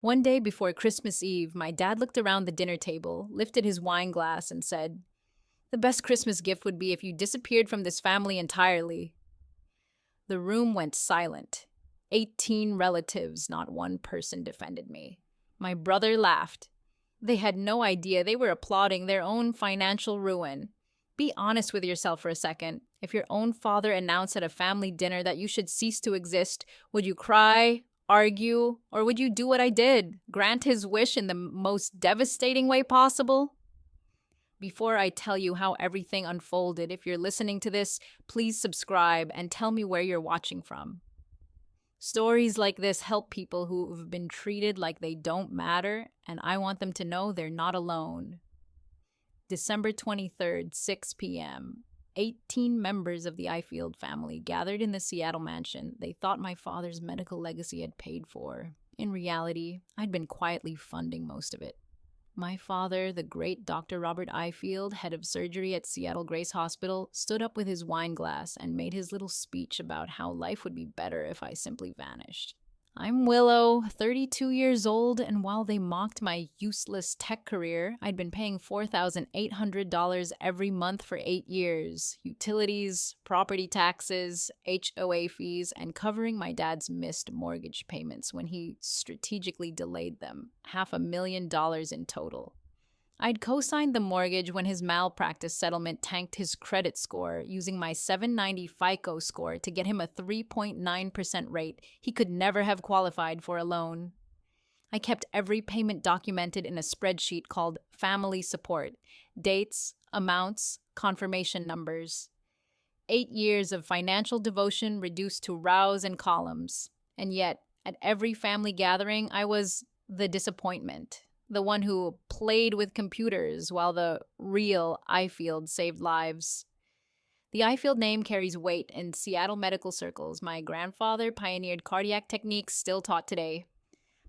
One day before Christmas Eve, my dad looked around the dinner table, lifted his wine glass, and said, "The best Christmas gift would be if you disappeared from this family entirely." The room went silent. 18 relatives, not one person defended me. My brother laughed. They had no idea they were applauding their own financial ruin. Be honest with yourself for a second. If your own father announced at a family dinner that you should cease to exist, would you cry, argue, or would you do what I did? Grant his wish in the most devastating way possible? Before I tell you how everything unfolded, if you're listening to this, please subscribe and tell me where you're watching from. Stories like this help people who've been treated like they don't matter, and I want them to know they're not alone. December 23rd, 6 p.m. 18 members of the Ifield family gathered in the Seattle mansion they thought my father's medical legacy had paid for. In reality, I'd been quietly funding most of it. My father, the great Dr. Robert Ifield, head of surgery at Seattle Grace Hospital, stood up with his wine glass and made his little speech about how life would be better if I simply vanished. I'm Willow, 32 years old, and while they mocked my useless tech career, I'd been paying $4,800 every month for 8 years. Utilities, property taxes, HOA fees, and covering my dad's missed mortgage payments when he strategically delayed them. $500,000 in total. I'd co-signed the mortgage when his malpractice settlement tanked his credit score, using my 790 FICO score to get him a 3.9% rate he could never have qualified for a loan. I kept every payment documented in a spreadsheet called Family Support: dates, amounts, confirmation numbers. 8 years of financial devotion reduced to rows and columns. And yet, at every family gathering, I was the disappointment. The one who played with computers while the real Ifield saved lives. The Ifield name carries weight in Seattle medical circles. My grandfather pioneered cardiac techniques still taught today.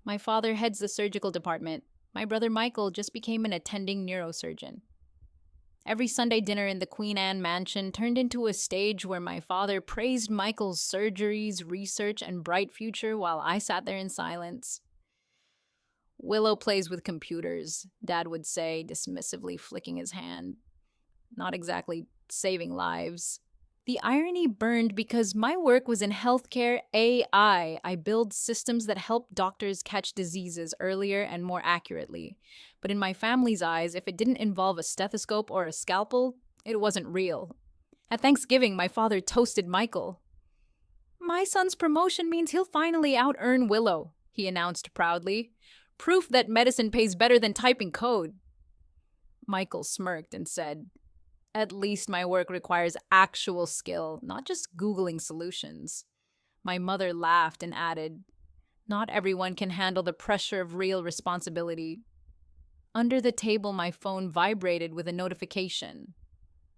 My father heads the surgical department. My brother Michael just became an attending neurosurgeon. Every Sunday dinner in the Queen Anne mansion turned into a stage where my father praised Michael's surgeries, research, and bright future while I sat there in silence. "Willow plays with computers," Dad would say, dismissively flicking his hand. Not exactly saving lives. The irony burned because my work was in healthcare AI. I build systems that help doctors catch diseases earlier and more accurately. But in my family's eyes, if it didn't involve a stethoscope or a scalpel, it wasn't real. At Thanksgiving, my father toasted Michael. "My son's promotion means he'll finally out-earn Willow," he announced proudly. "Proof that medicine pays better than typing code." Michael smirked and said, "At least my work requires actual skill, not just Googling solutions." My mother laughed and added, "Not everyone can handle the pressure of real responsibility." Under the table, my phone vibrated with a notification.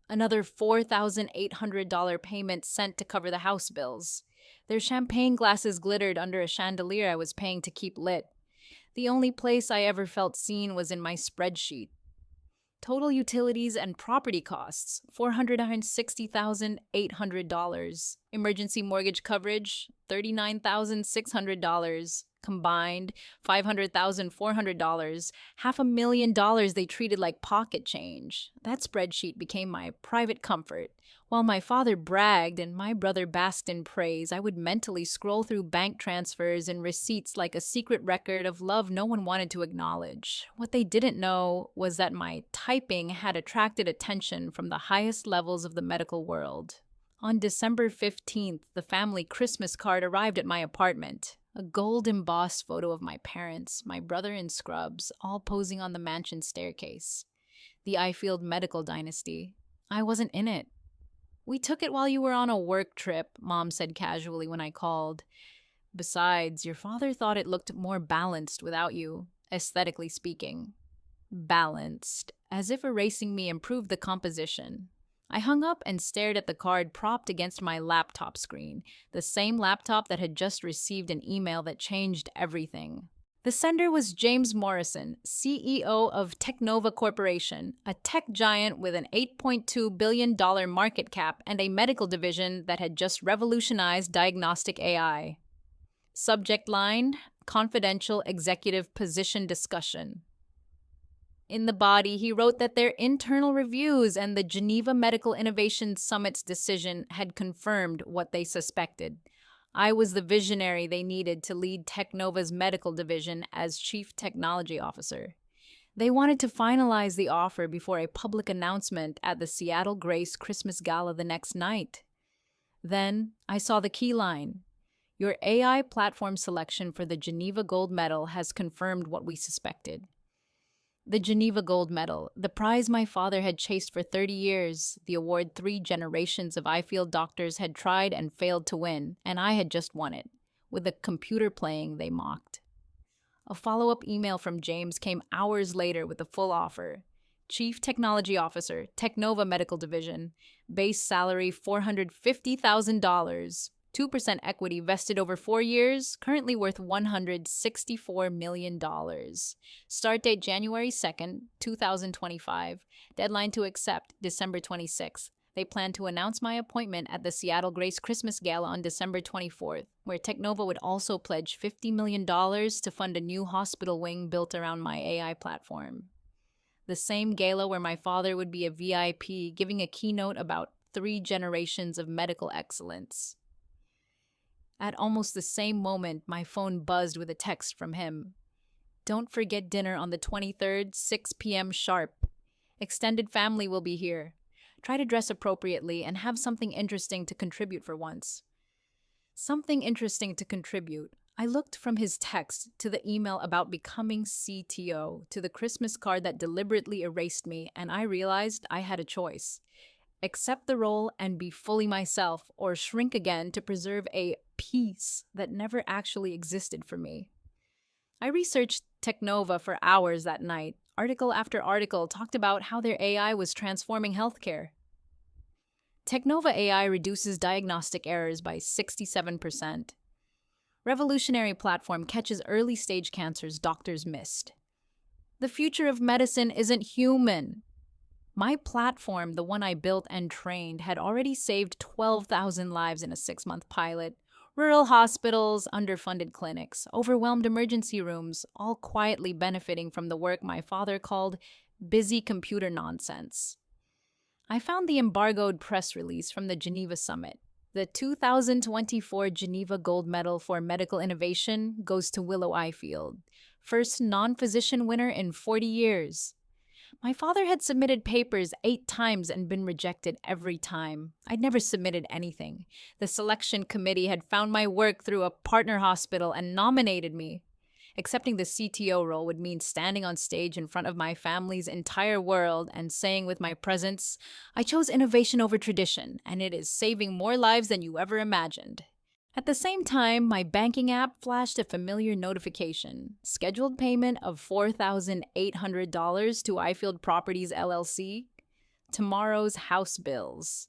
Another $4,800 payment sent to cover the house bills. Their champagne glasses glittered under a chandelier I was paying to keep lit. The only place I ever felt seen was in my spreadsheet. Total utilities and property costs, $460,800. Emergency mortgage coverage, $39,600. Combined, $500,400. $500,000 they treated like pocket change. That spreadsheet became my private comfort. While my father bragged and my brother basked in praise, I would mentally scroll through bank transfers and receipts like a secret record of love no one wanted to acknowledge. What they didn't know was that my typing had attracted attention from the highest levels of the medical world. On December 15th, the family Christmas card arrived at my apartment. A gold-embossed photo of my parents, my brother in scrubs, all posing on the mansion staircase. The Ifield medical dynasty. I wasn't in it. "We took it while you were on a work trip," Mom said casually when I called. "Besides, your father thought it looked more balanced without you, aesthetically speaking." Balanced, as if erasing me improved the composition. I hung up and stared at the card propped against my laptop screen, the same laptop that had just received an email that changed everything. The sender was James Morrison, CEO of Technova Corporation, a tech giant with an $8.2 billion market cap and a medical division that had just revolutionized diagnostic AI. Subject line: confidential executive position discussion. In the body, he wrote that their internal reviews and the Geneva Medical Innovation Summit's decision had confirmed what they suspected. I was the visionary they needed to lead Technova's medical division as Chief Technology Officer. They wanted to finalize the offer before a public announcement at the Seattle Grace Christmas Gala the next night. Then I saw the key line. Your AI platform selection for the Geneva Gold Medal has confirmed what we suspected. The Geneva Gold Medal, the prize my father had chased for 30 years, the award 3 generations of eye-field doctors had tried and failed to win, and I had just won it, with a computer playing they mocked. A follow-up email from James came hours later with the full offer. Chief Technology Officer, Technova Medical Division, base salary $450,000, 2% equity vested over 4 years, currently worth $164 million. Start date January 2nd, 2025. Deadline to accept December 26th. They plan to announce my appointment at the Seattle Grace Christmas Gala on December 24th, where Technova would also pledge $50 million to fund a new hospital wing built around my AI platform. The same gala where my father would be a VIP, giving a keynote about 3 generations of medical excellence. At almost the same moment, my phone buzzed with a text from him. Don't forget dinner on the 23rd, 6 p.m. sharp. Extended family will be here. Try to dress appropriately and have something interesting to contribute for once. Something interesting to contribute. I looked from his text to the email about becoming CTO to the Christmas card that deliberately erased me, and I realized I had a choice. Accept the role and be fully myself, or shrink again to preserve a peace that never actually existed for me. I researched Technova for hours that night. Article after article talked about how their AI was transforming healthcare. Technova AI reduces diagnostic errors by 67%. Revolutionary platform catches early-stage cancers doctors missed. The future of medicine isn't human. My platform, the one I built and trained, had already saved 12,000 lives in a 6-month pilot. Rural hospitals, underfunded clinics, overwhelmed emergency rooms, all quietly benefiting from the work my father called busy computer nonsense. I found the embargoed press release from the Geneva Summit. The 2024 Geneva Gold Medal for Medical Innovation goes to Willow Ifield, first non-physician winner in 40 years. My father had submitted papers 8 times and been rejected every time. I'd never submitted anything. The selection committee had found my work through a partner hospital and nominated me. Accepting the CTO role would mean standing on stage in front of my family's entire world and saying with my presence, I chose innovation over tradition, and it is saving more lives than you ever imagined. At the same time, my banking app flashed a familiar notification. Scheduled payment of $4,800 to Ifield Properties LLC. Tomorrow's house bills.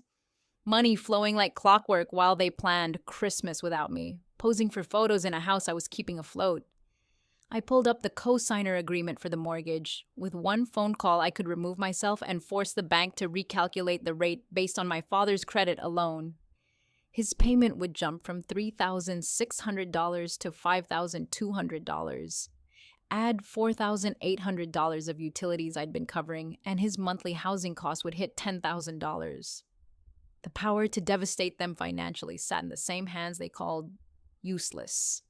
Money flowing like clockwork while they planned Christmas without me, posing for photos in a house I was keeping afloat. I pulled up the co-signer agreement for the mortgage. With one phone call, I could remove myself and force the bank to recalculate the rate based on my father's credit alone. His payment would jump from $3,600 to $5,200. Add $4,800 of utilities I'd been covering, and his monthly housing costs would hit $10,000. The power to devastate them financially sat in the same hands they called useless.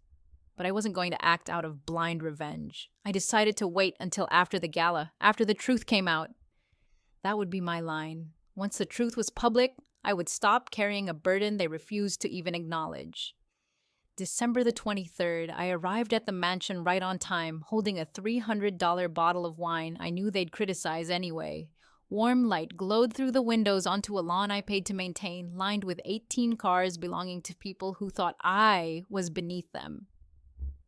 But I wasn't going to act out of blind revenge. I decided to wait until after the gala, after the truth came out. That would be my line. Once the truth was public, I would stop carrying a burden they refused to even acknowledge. December the 23rd, I arrived at the mansion right on time, holding a $300 bottle of wine I knew they'd criticize anyway. Warm light glowed through the windows onto a lawn I paid to maintain, lined with 18 cars belonging to people who thought I was beneath them.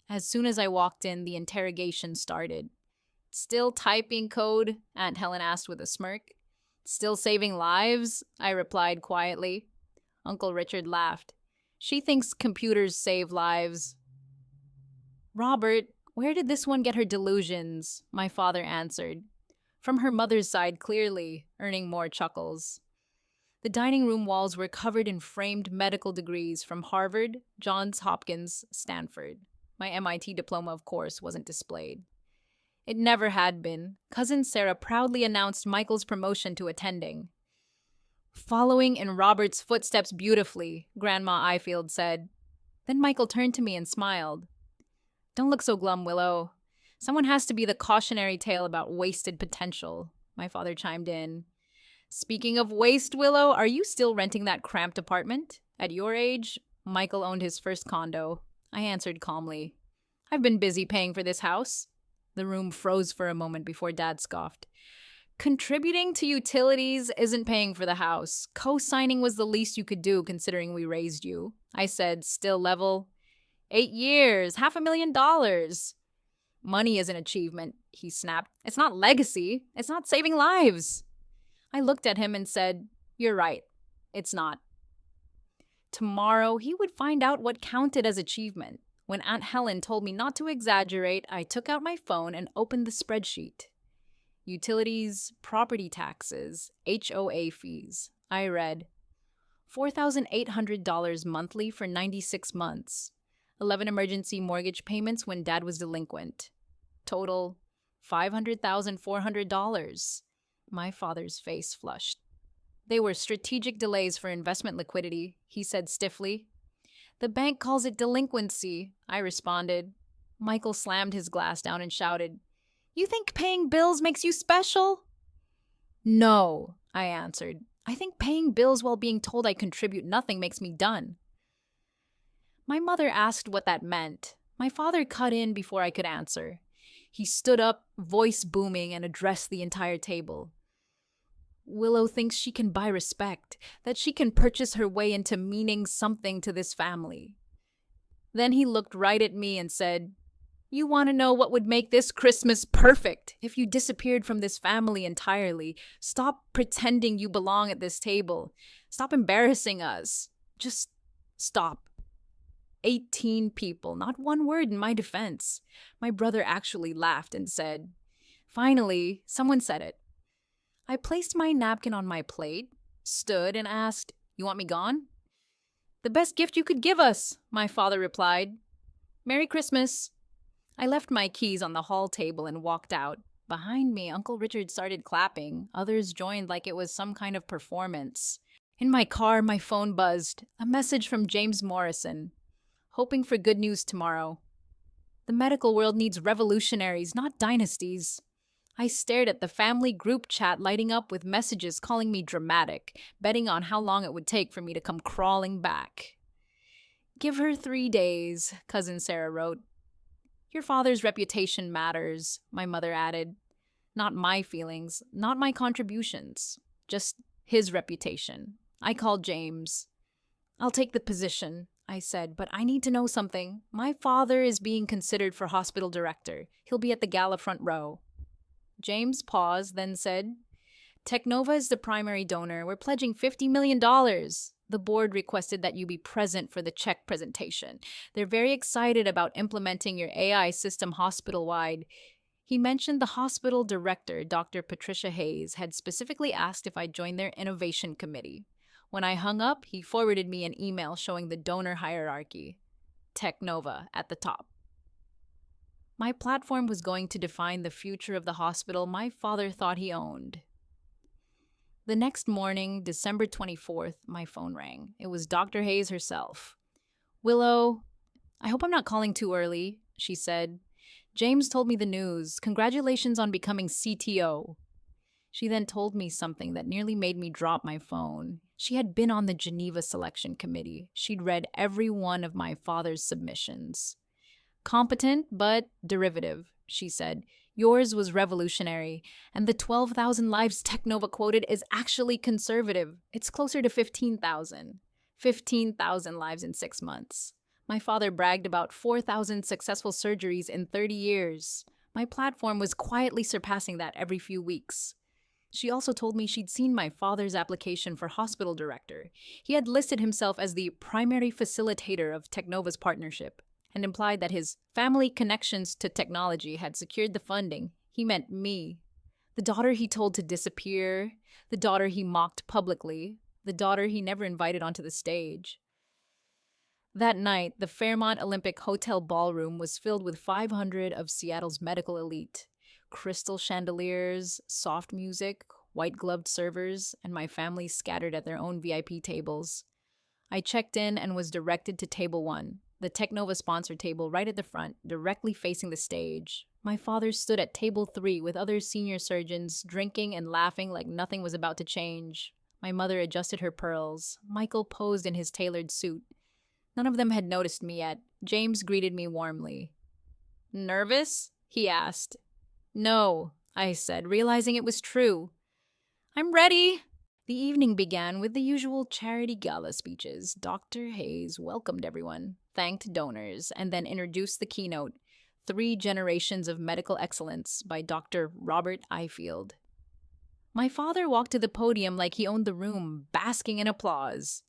As soon as I walked in, the interrogation started. Still typing code? Aunt Helen asked with a smirk. Still saving lives? I replied quietly. Uncle Richard laughed. She thinks computers save lives. Robert, where did this one get her delusions? My father answered. From her mother's side, clearly, earning more chuckles. The dining room walls were covered in framed medical degrees from Harvard, Johns Hopkins, Stanford. My MIT diploma, of course, wasn't displayed. It never had been. Cousin Sarah proudly announced Michael's promotion to attending. Following in Robert's footsteps beautifully, Grandma Ifield said. Then Michael turned to me and smiled. Don't look so glum, Willow. Someone has to be the cautionary tale about wasted potential, my father chimed in. Speaking of waste, Willow, are you still renting that cramped apartment? At your age, Michael owned his first condo. I answered calmly. I've been busy paying for this house. The room froze for a moment before Dad scoffed. Contributing to utilities isn't paying for the house. Co-signing was the least you could do considering we raised you. I said, still level. 8 years, $500,000. Money is an achievement, he snapped. It's not legacy. It's not saving lives. I looked at him and said, you're right. It's not. Tomorrow, he would find out what counted as achievement. When Aunt Helen told me not to exaggerate, I took out my phone and opened the spreadsheet. Utilities, property taxes, HOA fees. I read, $4,800 monthly for 96 months. 11 emergency mortgage payments when Dad was delinquent. Total, $500,400. My father's face flushed. They were strategic delays for investment liquidity, he said stiffly. The bank calls it delinquency, I responded. Michael slammed his glass down and shouted, You think paying bills makes you special? No, I answered. I think paying bills while being told I contribute nothing makes me done. My mother asked what that meant. My father cut in before I could answer. He stood up, voice booming, and addressed the entire table. Willow thinks she can buy respect, that she can purchase her way into meaning something to this family. Then he looked right at me and said, You want to know what would make this Christmas perfect if you disappeared from this family entirely? Stop pretending you belong at this table. Stop embarrassing us. Just stop. 18 people, not one word in my defense. My brother actually laughed and said, Finally, someone said it. I placed my napkin on my plate, stood, and asked, You want me gone? The best gift you could give us, my father replied. Merry Christmas. I left my keys on the hall table and walked out. Behind me, Uncle Richard started clapping. Others joined like it was some kind of performance. In my car, my phone buzzed. A message from James Morrison. Hoping for good news tomorrow. The medical world needs revolutionaries, not dynasties. I stared at the family group chat lighting up with messages calling me dramatic, betting on how long it would take for me to come crawling back. Give her 3 days, Cousin Sarah wrote. Your father's reputation matters, my mother added. Not my feelings, not my contributions, just his reputation. I called James. I'll take the position, I said, but I need to know something. My father is being considered for hospital director. He'll be at the gala front row. James paused, then said, Technova is the primary donor. We're pledging $50 million. The board requested that you be present for the check presentation. They're very excited about implementing your AI system hospital-wide. He mentioned the hospital director, Dr. Patricia Hayes, had specifically asked if I'd join their innovation committee. When I hung up, he forwarded me an email showing the donor hierarchy. Technova at the top. My platform was going to define the future of the hospital my father thought he owned. The next morning, December 24th, my phone rang. It was Dr. Hayes herself. Willow, I hope I'm not calling too early, she said. James told me the news. Congratulations on becoming CTO. She then told me something that nearly made me drop my phone. She had been on the Geneva selection committee. She'd read every one of my father's submissions. Competent, but derivative, she said. Yours was revolutionary, and the 12,000 lives Technova quoted is actually conservative. It's closer to 15,000. 15,000 lives in 6 months. My father bragged about 4,000 successful surgeries in 30 years. My platform was quietly surpassing that every few weeks. She also told me she'd seen my father's application for hospital director. He had listed himself as the primary facilitator of Technova's partnership, and implied that his family connections to technology had secured the funding. He meant me. The daughter he told to disappear, the daughter he mocked publicly, the daughter he never invited onto the stage. That night, the Fairmont Olympic Hotel ballroom was filled with 500 of Seattle's medical elite. Crystal chandeliers, soft music, white-gloved servers, and my family scattered at their own VIP tables. I checked in and was directed to Table 1, the Technova sponsor table right at the front, directly facing the stage. My father stood at Table 3 with other senior surgeons, drinking and laughing like nothing was about to change. My mother adjusted her pearls. Michael posed in his tailored suit. None of them had noticed me yet. James greeted me warmly. "Nervous?" he asked. "No," I said, realizing it was true. "I'm ready." The evening began with the usual charity gala speeches. Dr. Hayes welcomed everyone, thanked donors, and then introduced the keynote, 3 Generations of Medical Excellence by Dr. Robert Ifield. My father walked to the podium like he owned the room, basking in applause.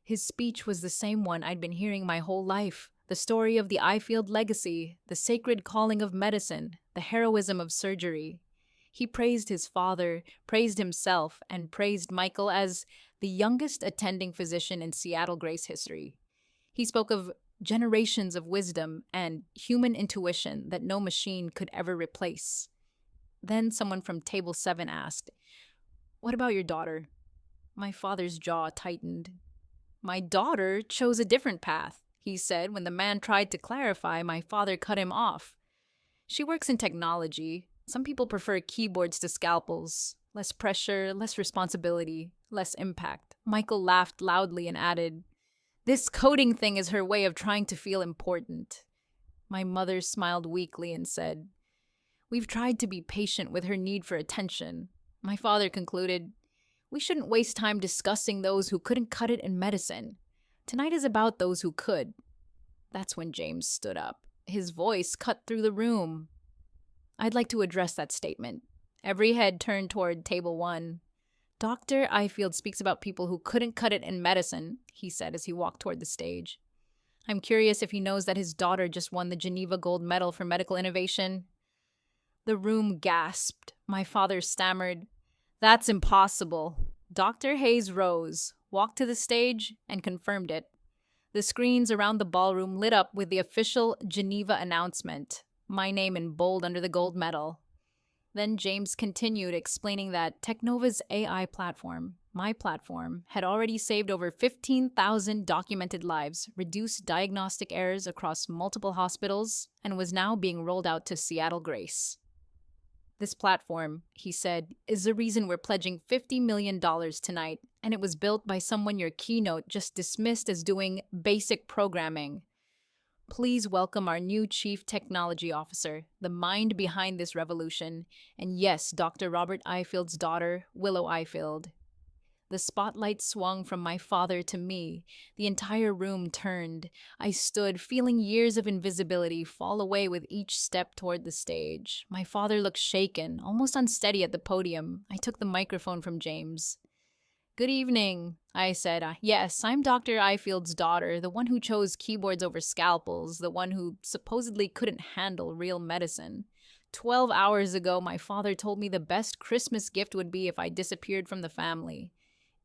His speech was the same one I'd been hearing my whole life, the story of the Ifield legacy, the sacred calling of medicine, the heroism of surgery. He praised his father, praised himself, and praised Michael as the youngest attending physician in Seattle Grace history. He spoke of generations of wisdom and human intuition that no machine could ever replace. Then someone from Table 7 asked, "What about your daughter?" My father's jaw tightened. "My daughter chose a different path," he said. When the man tried to clarify, my father cut him off. "She works in technology. Some people prefer keyboards to scalpels. Less pressure, less responsibility, less impact." Michael laughed loudly and added, "This coding thing is her way of trying to feel important." My mother smiled weakly and said, "We've tried to be patient with her need for attention." My father concluded, "We shouldn't waste time discussing those who couldn't cut it in medicine. Tonight is about those who could." That's when James stood up. His voice cut through the room. "I'd like to address that statement." Every head turned toward Table 1. "Dr. Ifield speaks about people who couldn't cut it in medicine," he said as he walked toward the stage. "I'm curious if he knows that his daughter just won the Geneva Gold Medal for medical innovation." The room gasped. My father stammered, "That's impossible." Dr. Hayes rose, walked to the stage, and confirmed it. The screens around the ballroom lit up with the official Geneva announcement, my name in bold under the gold medal. Then James continued, explaining that Technova's AI platform, my platform, had already saved over 15,000 documented lives, reduced diagnostic errors across multiple hospitals, and was now being rolled out to Seattle Grace. "This platform," he said, "is the reason we're pledging $50 million tonight, and it was built by someone your keynote just dismissed as doing basic programming. Please welcome our new Chief Technology Officer, the mind behind this revolution, and yes, Dr. Robert Ifield's daughter, Willow Ifield." The spotlight swung from my father to me. The entire room turned. I stood, feeling years of invisibility fall away with each step toward the stage. My father looked shaken, almost unsteady at the podium. I took the microphone from James. "Good evening," I said. "Yes, I'm Dr. Ifield's daughter, the one who chose keyboards over scalpels, the one who supposedly couldn't handle real medicine. 12 hours ago, my father told me the best Christmas gift would be if I disappeared from the family."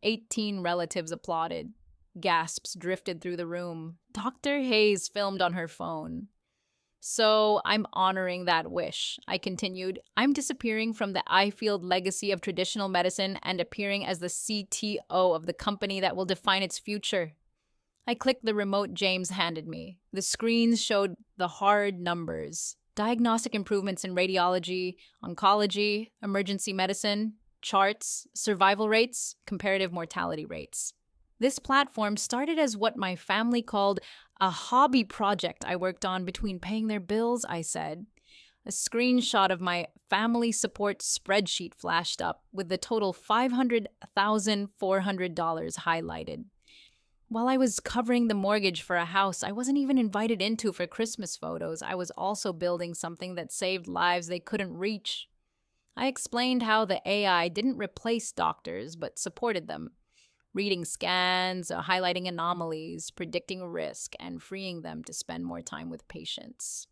18 relatives applauded. Gasps drifted through the room. Dr. Hayes filmed on her phone. "So I'm honoring that wish," I continued. "I'm disappearing from the Ifield legacy of traditional medicine and appearing as the CTO of the company that will define its future." I clicked the remote James handed me. The screens showed the hard numbers. Diagnostic improvements in radiology, oncology, emergency medicine, charts, survival rates, comparative mortality rates. This platform started as what my family called a hobby project I worked on between paying their bills, I said. A screenshot of my family support spreadsheet flashed up with the total $500,400 highlighted. While I was covering the mortgage for a house I wasn't even invited into for Christmas photos, I was also building something that saved lives they couldn't reach. I explained how the AI didn't replace doctors, but supported them, reading scans, highlighting anomalies, predicting risk, and freeing them to spend more time with patients.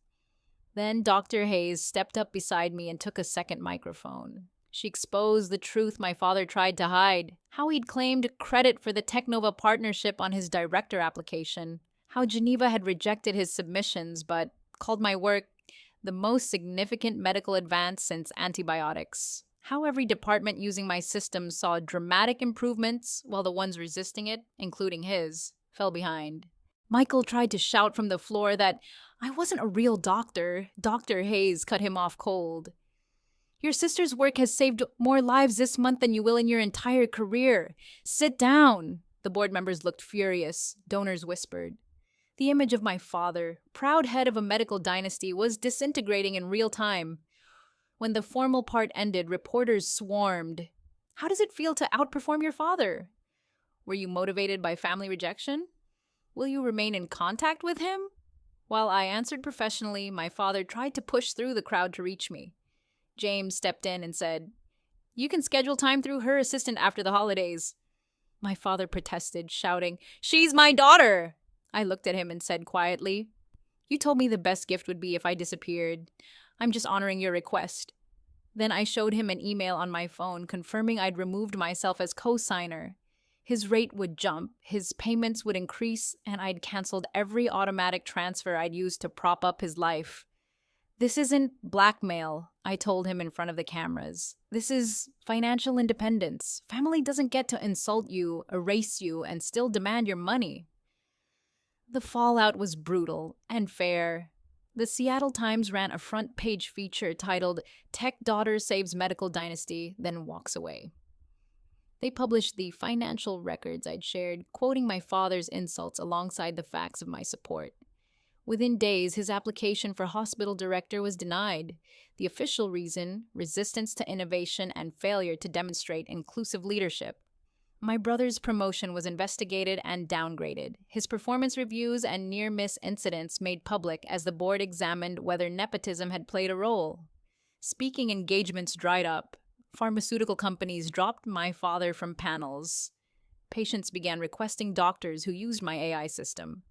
Then Dr. Hayes stepped up beside me and took a second microphone. She exposed the truth my father tried to hide, how he'd claimed credit for the Technova partnership on his director application, how Geneva had rejected his submissions but called my work the most significant medical advance since antibiotics. How every department using my system saw dramatic improvements while the ones resisting it, including his, fell behind. Michael tried to shout from the floor that I wasn't a real doctor. Dr. Hayes cut him off cold. Your sister's work has saved more lives this month than you will in your entire career. Sit down. The board members looked furious. Donors whispered. The image of my father, proud head of a medical dynasty, was disintegrating in real time. When the formal part ended, reporters swarmed. How does it feel to outperform your father? Were you motivated by family rejection? Will you remain in contact with him? While I answered professionally, my father tried to push through the crowd to reach me. James stepped in and said, You can schedule time through her assistant after the holidays. My father protested, shouting, She's my daughter! I looked at him and said quietly, You told me the best gift would be if I disappeared. I'm just honoring your request. Then I showed him an email on my phone confirming I'd removed myself as co-signer. His rate would jump, his payments would increase, and I'd canceled every automatic transfer I'd used to prop up his life. This isn't blackmail, I told him in front of the cameras. This is financial independence. Family doesn't get to insult you, erase you, and still demand your money. The fallout was brutal and fair. The Seattle Times ran a front-page feature titled, Tech Daughter Saves Medical Dynasty, then Walks Away. They published the financial records I'd shared, quoting my father's insults alongside the facts of my support. Within days, his application for hospital director was denied. The official reason, resistance to innovation and failure to demonstrate inclusive leadership. My brother's promotion was investigated and downgraded. His performance reviews and near-miss incidents made public as the board examined whether nepotism had played a role. Speaking engagements dried up. Pharmaceutical companies dropped my father from panels. Patients began requesting doctors who used my AI system.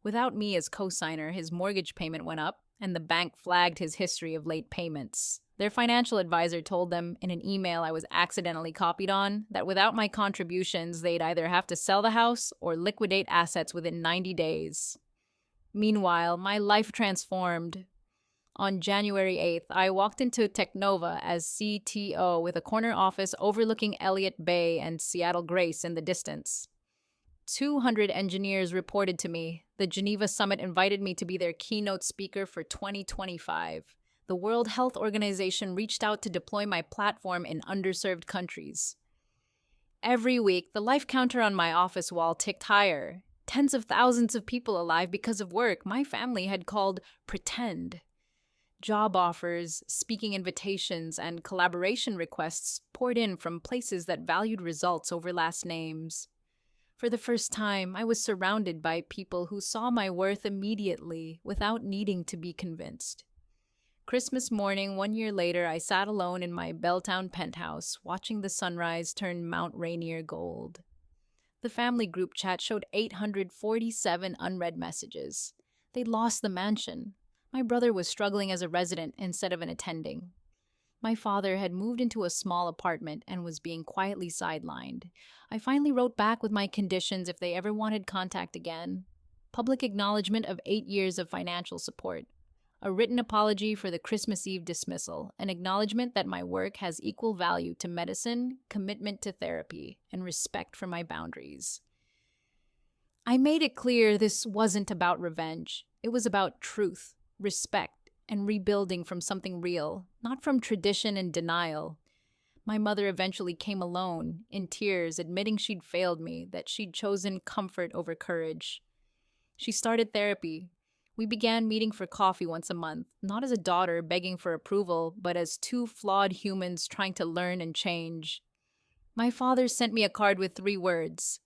Without me as co-signer, his mortgage payment went up, and the bank flagged his history of late payments. Their financial advisor told them in an email I was accidentally copied on that without my contributions, they'd either have to sell the house or liquidate assets within 90 days. Meanwhile, my life transformed. On January 8th, I walked into Technova as CTO with a corner office overlooking Elliott Bay and Seattle Grace in the distance. 200 engineers reported to me. The Geneva Summit invited me to be their keynote speaker for 2025. The World Health Organization reached out to deploy my platform in underserved countries. Every week, the life counter on my office wall ticked higher. Tens of thousands of people alive because of work my family had called pretend. Job offers, speaking invitations, and collaboration requests poured in from places that valued results over last names. For the first time, I was surrounded by people who saw my worth immediately without needing to be convinced. Christmas morning, 1 year later, I sat alone in my Belltown penthouse, watching the sunrise turn Mount Rainier gold. The family group chat showed 847 unread messages. They'd lost the mansion. My brother was struggling as a resident instead of an attending. My father had moved into a small apartment and was being quietly sidelined. I finally wrote back with my conditions if they ever wanted contact again. Public acknowledgement of 8 years of financial support. A written apology for the Christmas Eve dismissal, an acknowledgement that my work has equal value to medicine, commitment to therapy, and respect for my boundaries. I made it clear this wasn't about revenge. It was about truth, respect, and rebuilding from something real, not from tradition and denial. My mother eventually came alone, in tears, admitting she'd failed me, that she'd chosen comfort over courage. She started therapy. We began meeting for coffee once a month, not as a daughter begging for approval, but as two flawed humans trying to learn and change. My father sent me a card with 3 words.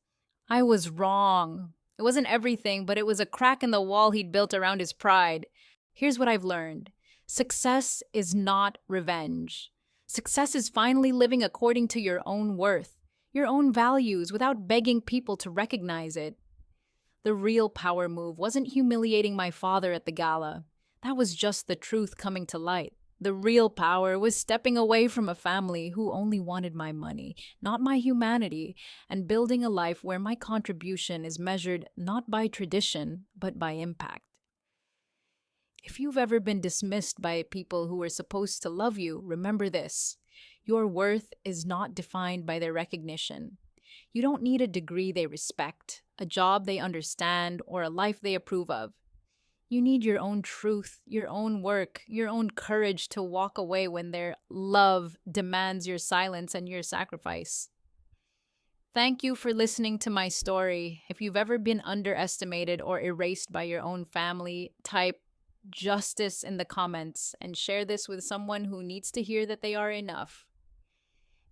I was wrong. It wasn't everything, but it was a crack in the wall he'd built around his pride. Here's what I've learned. Success is not revenge. Success is finally living according to your own worth, your own values, without begging people to recognize it. The real power move wasn't humiliating my father at the gala. That was just the truth coming to light. The real power was stepping away from a family who only wanted my money, not my humanity, and building a life where my contribution is measured not by tradition, but by impact. If you've ever been dismissed by people who were supposed to love you, remember this: your worth is not defined by their recognition. You don't need a degree they respect, a job they understand, or a life they approve of. You need your own truth, your own work, your own courage to walk away when their love demands your silence and your sacrifice. Thank you for listening to my story. If you've ever been underestimated or erased by your own family, type justice in the comments and share this with someone who needs to hear that they are enough.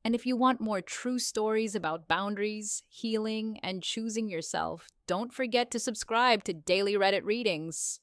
And if you want more true stories about boundaries, healing, and choosing yourself, don't forget to subscribe to Daily Reddit Readings.